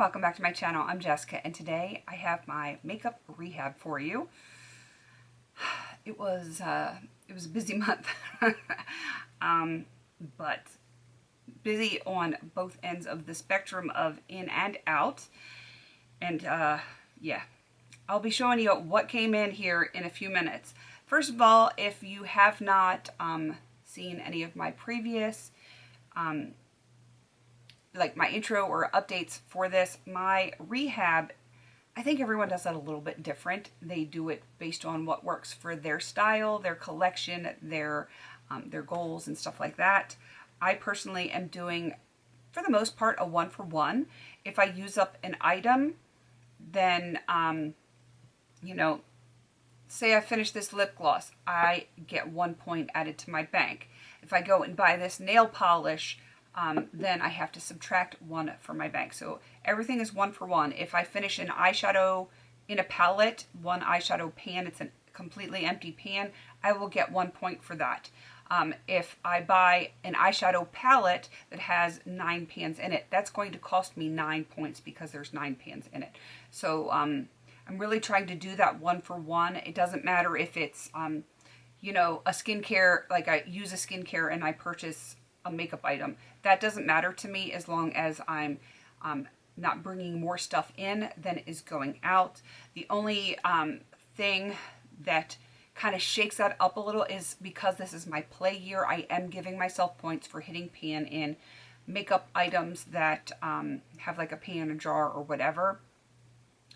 welcome back to my channel. I'm Jessica, and today I have my makeup rehab for you. It was a busy month, but busy on both ends of the spectrum of in and out. And yeah, I'll be showing you what came in here in a few minutes. First of all, if you have not seen any of my previous like my intro or updates for this, my rehab, I think everyone does that a little bit different. They do it based on what works for their style, their collection, their goals and stuff like that. I personally am doing, for the most part, a 1-for-1. If I use up an item, then, you know, say I finish this lip gloss, I get 1 point added to my bank. If I go and buy this nail polish, then I have to subtract 1 from my bank. So everything is 1-for-1. If I finish an eyeshadow in a palette, one eyeshadow pan, it's a completely empty pan, I will get 1 point for that. If I buy an eyeshadow palette that has 9 pans in it, that's going to cost me 9 points because there's 9 pans in it. So I'm really trying to do that 1-for-1. It doesn't matter if it's, you know, a skincare, like I use a skincare and I purchase a makeup item. That doesn't matter to me as long as I'm not bringing more stuff in than is going out. The only thing that kind of shakes that up a little is because this is my play year, I am giving myself points for hitting pan in makeup items that have like a pan, a jar, or whatever.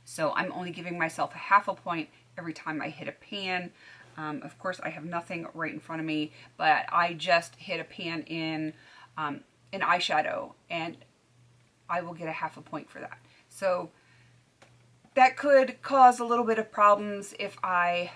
So I'm only giving myself a half a point every time I hit a pan. Of course, I have nothing right in front of me, but I just hit a pan in an eyeshadow, and I will get a half a point for that. So that could cause a little bit of problems if I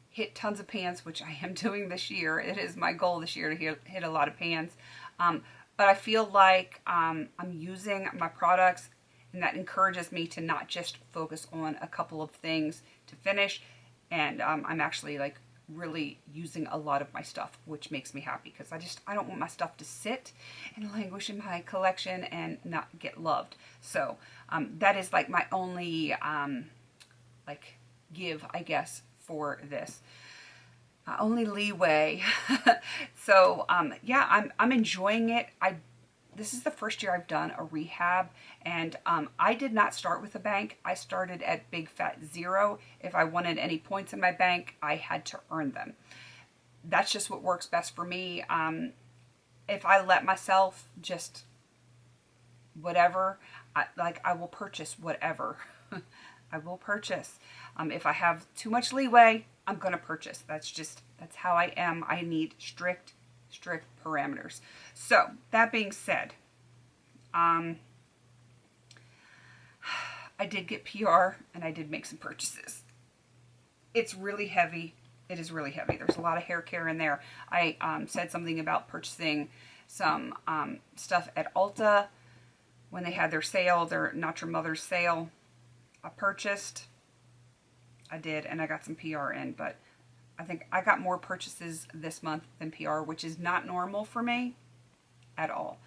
hit tons of pans, which I am doing this year. It is my goal this year to hit a lot of pans. But I feel like I'm using my products, and that encourages me to not just focus on a couple of things to finish. And I'm actually like really using a lot of my stuff, which makes me happy because I don't want my stuff to sit and languish in my collection and not get loved. So that is like my only like give, I guess, for this. Only leeway. So yeah, I'm enjoying it. This is the first year I've done a rehab, and I did not start with a bank. I started at big fat 0. If I wanted any points in my bank, I had to earn them. That's just what works best for me. If I let myself just whatever, I will purchase whatever. I will purchase. If I have too much leeway, I'm going to purchase. That's how I am. I need strict parameters. So that being said, I did get PR and I did make some purchases. It's really heavy. It is really heavy. There's a lot of hair care in there. I said something about purchasing some stuff at Ulta when they had their sale, their Not Your Mother's sale. I did, and I got some PR in, but I think I got more purchases this month than PR, which is not normal for me at all.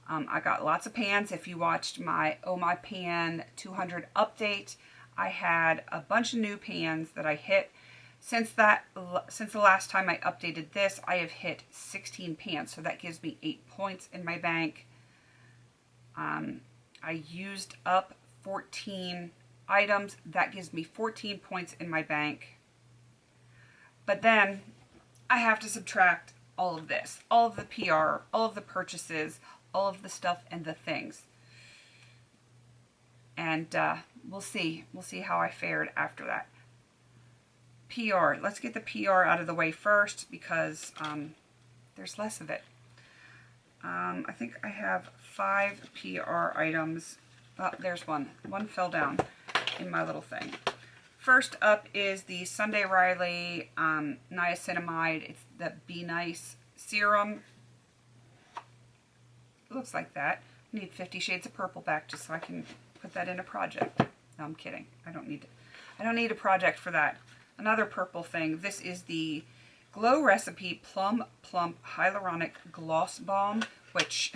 I got lots of pans. If you watched my Oh My Pan 200 update, I had a bunch of new pans that I hit. Since the last time I updated this, I have hit 16 pans, so that gives me 8 points in my bank. I used up 14 items. That gives me 14 points in my bank. But then I have to subtract all of this, all of the PR, all of the purchases, all of the stuff and the things. And we'll see. We'll see how I fared after that. PR. Let's get the PR out of the way first because there's less of it. I think I have 5 PR items. Oh, there's one. One fell down in my little thing. First up is the Sunday Riley niacinamide. It's the Be Nice serum. It looks like that. I need 50 Shades of Purple back just so I can put that in a project. No, I'm kidding. I don't need a project for that. Another purple thing. This is the Glow Recipe Plum Plump Hyaluronic Gloss Balm, which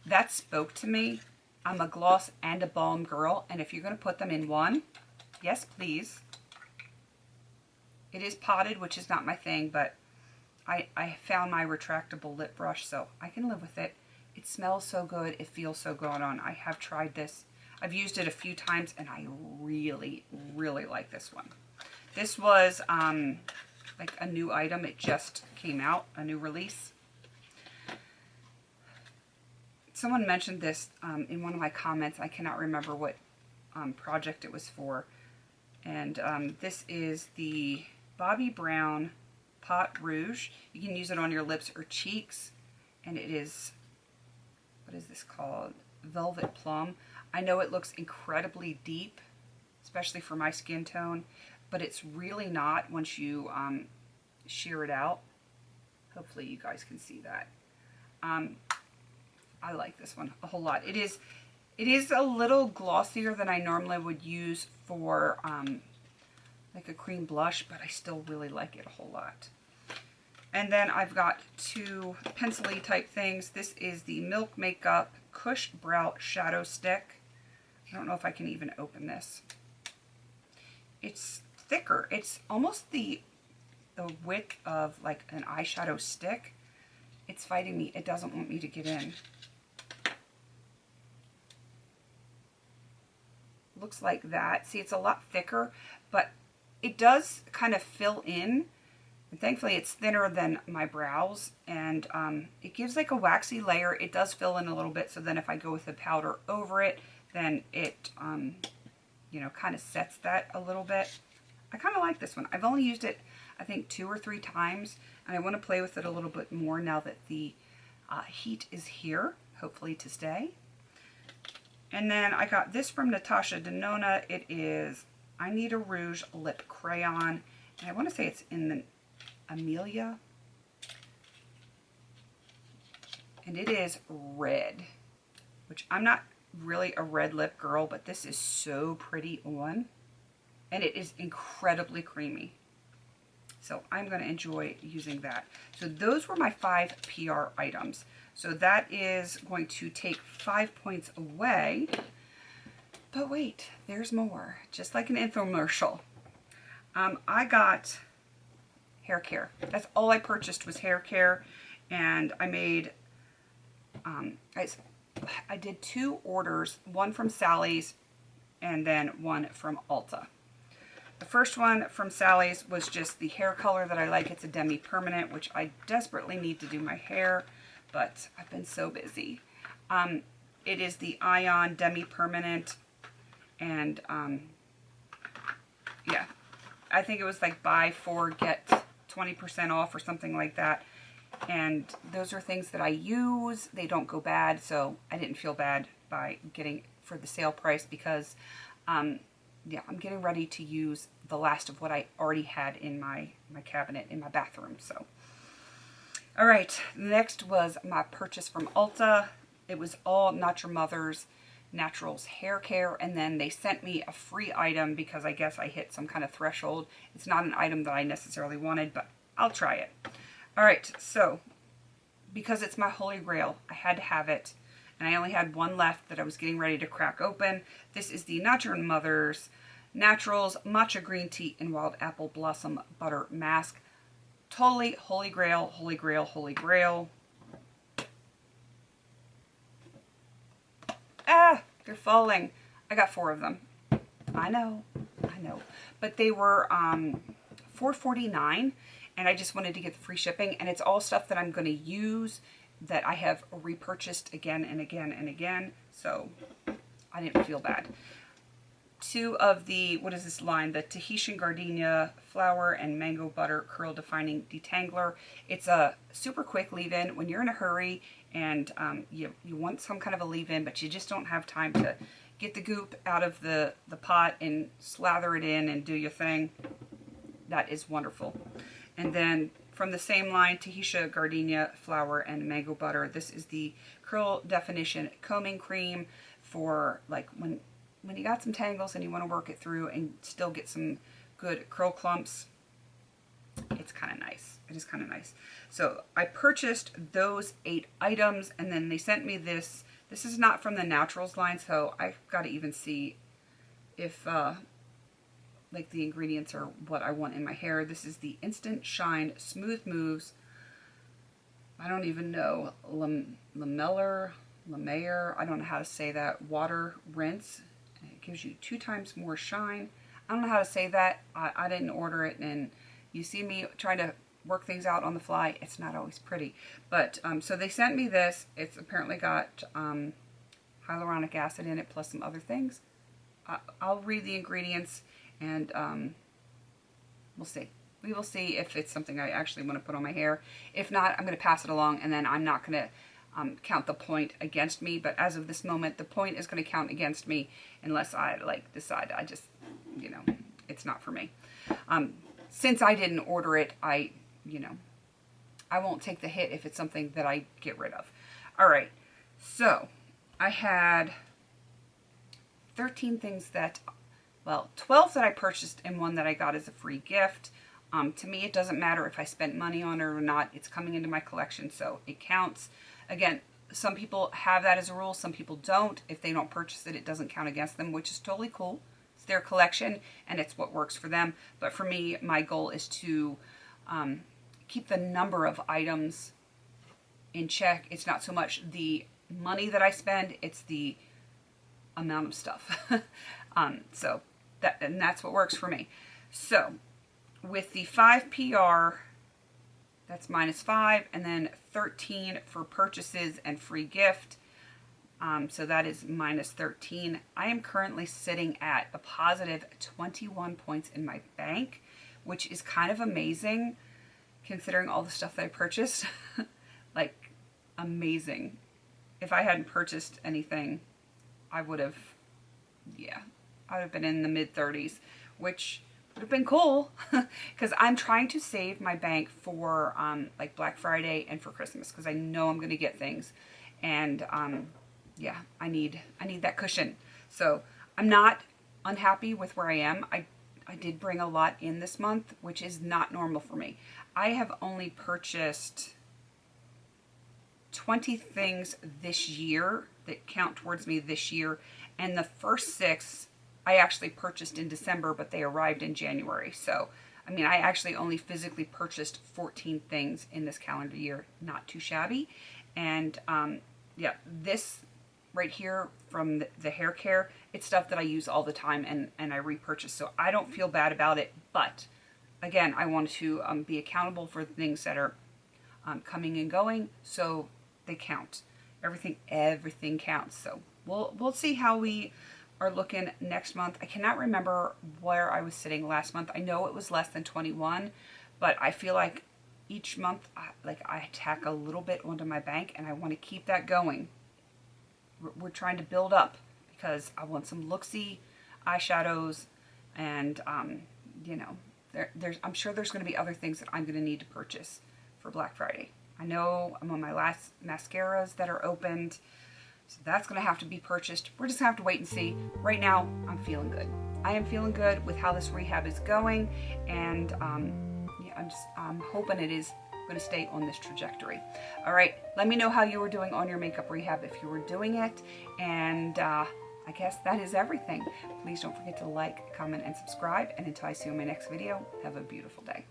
that spoke to me. I'm a gloss and a balm girl, and if you're going to put them in one, yes, please. It is potted, which is not my thing, but I found my retractable lip brush, so I can live with it. It smells so good. It feels so good on. I have tried this. I've used it a few times, and I really, really like this one. This was like a new item. It just came out, a new release. Someone mentioned this in one of my comments. I cannot remember what project it was for. And this is the Bobbi Brown Pot Rouge. You can use it on your lips or cheeks. And it is, what is this called? Velvet Plum. I know it looks incredibly deep, especially for my skin tone, but it's really not once you shear it out. Hopefully you guys can see that. I like this one a whole lot. It is a little glossier than I normally would use for like a cream blush, but I still really like it a whole lot. And then I've got two pencil-y type things. This is the Milk Makeup Cush Brow Shadow Stick. I don't know if I can even open this. It's thicker. It's almost the width of like an eyeshadow stick. It's fighting me. It doesn't want me to get in. Looks like that. See, it's a lot thicker, but it does kind of fill in. And thankfully, it's thinner than my brows, and it gives like a waxy layer. It does fill in a little bit, so then if I go with the powder over it, then it, you know, kind of sets that a little bit. I kind of like this one. I've only used it, I think, 2 or 3 times, and I want to play with it a little bit more now that the heat is here, hopefully to stay. And then I got this from Natasha Denona. It is I Need a Rouge Lip Crayon. And I want to say it's in the Amelia. And it is red, which I'm not really a red lip girl, but this is so pretty on. And it is incredibly creamy. So I'm going to enjoy using that. So those were my 5 PR items. So that is going to take 5 points away. But wait, there's more. Just like an infomercial. I got hair care. That's all I purchased was hair care. And I made, I did 2 orders. One from Sally's and then one from Ulta. The first one from Sally's was just the hair color that I like. It's a demi-permanent, which I desperately need to do my hair, but I've been so busy. It is the Ion Demi-Permanent, and yeah, I think it was like buy 4, get 20% off or something like that. And those are things that I use. They don't go bad, so I didn't feel bad by getting for the sale price because yeah, I'm getting ready to use the last of what I already had in my cabinet in my bathroom. So, all right, next was my purchase from Ulta. It was all Not Your Mother's Naturals hair care, and then they sent me a free item because I guess I hit some kind of threshold. It's not an item that I necessarily wanted, but I'll try it. All right, so because it's my holy grail, I had to have it. And I only had one left that I was getting ready to crack open. This is the Not Your Mother's Naturals Matcha Green Tea and Wild Apple Blossom Butter Mask. Totally holy grail, holy grail, holy grail. Ah, they're falling. I got 4 of them. I know. But they were $4.49, and I just wanted to get the free shipping. And it's all stuff that I'm going to use that I have repurchased again and again and again, so I didn't feel bad. 2 of the, what is this line? The Tahitian Gardenia Flower and Mango Butter Curl Defining Detangler. It's a super quick leave-in when you're in a hurry and you want some kind of a leave-in, but you just don't have time to get the goop out of the pot and slather it in and do your thing. That is wonderful. And then from the same line, Tahitian Gardenia Flower and Mango Butter. This is the Curl Definition Combing Cream for like when you got some tangles and you want to work it through and still get some good curl clumps. It's kind of nice. It is kind of nice. So I purchased those 8 items, and then they sent me this This is not from the Naturals line, so I've got to even see if like the ingredients are what I want in my hair. This is the Instant Shine Smooth Moves. I don't even know. Lameller, I don't know how to say that. Water rinse. It gives you 2 times more shine. I don't know how to say that. I didn't order it, and you see me trying to work things out on the fly. It's not always pretty. But, so they sent me this. It's apparently got hyaluronic acid in it, plus some other things. I'll read the ingredients, and we'll see. We will see if it's something I actually want to put on my hair. If not, I'm going to pass it along, and then I'm not going to count the point against me. But as of this moment, the point is going to count against me unless I like decide I just, you know, it's not for me. Since I didn't order it, I won't take the hit if it's something that I get rid of. All right, so I had 13 things that, well, 12 that I purchased and 1 that I got as a free gift. To me, it doesn't matter if I spent money on it or not. It's coming into my collection, so it counts. Again, some people have that as a rule. Some people don't. If they don't purchase it, it doesn't count against them, which is totally cool. It's their collection, and it's what works for them. But for me, my goal is to keep the number of items in check. It's not so much the money that I spend, it's the amount of stuff. So that's what works for me. So with the 5 PR, that's -5, and then 13 for purchases and free gift. So that is -13. I am currently sitting at a positive 21 points in my bank, which is kind of amazing considering all the stuff that I purchased. Like, amazing. If I hadn't purchased anything, I would have, yeah, I would have been in the mid-30s, which would have been cool because I'm trying to save my bank for like Black Friday and for Christmas, because I know I'm going to get things, and yeah, I need that cushion. So I'm not unhappy with where I am. I did bring a lot in this month, which is not normal for me. I have only purchased 20 things this year that count towards me this year, and the first 6 I actually purchased in December, but they arrived in January. So, I mean, I actually only physically purchased 14 things in this calendar year. Not too shabby. And yeah, this right here from the hair care, it's stuff that I use all the time, and I repurchase. So I don't feel bad about it. But again, I want to be accountable for the things that are coming and going, so they count. Everything counts. So we'll see how we are looking next month. I cannot remember where I was sitting last month. I know it was less than 21, but I feel like each month, I tack a little bit onto my bank, and I want to keep that going. We're trying to build up because I want some looksy eyeshadows, and you know, I'm sure there's going to be other things that I'm going to need to purchase for Black Friday. I know I'm on my last mascaras that are opened, so that's going to have to be purchased. We're just going to have to wait and see. Right now, I'm feeling good. I am feeling good with how this rehab is going, and yeah, I'm hoping it is going to stay on this trajectory. All right, let me know how you were doing on your makeup rehab if you were doing it, and I guess that is everything. Please don't forget to like, comment, and subscribe, and until I see you in my next video, have a beautiful day.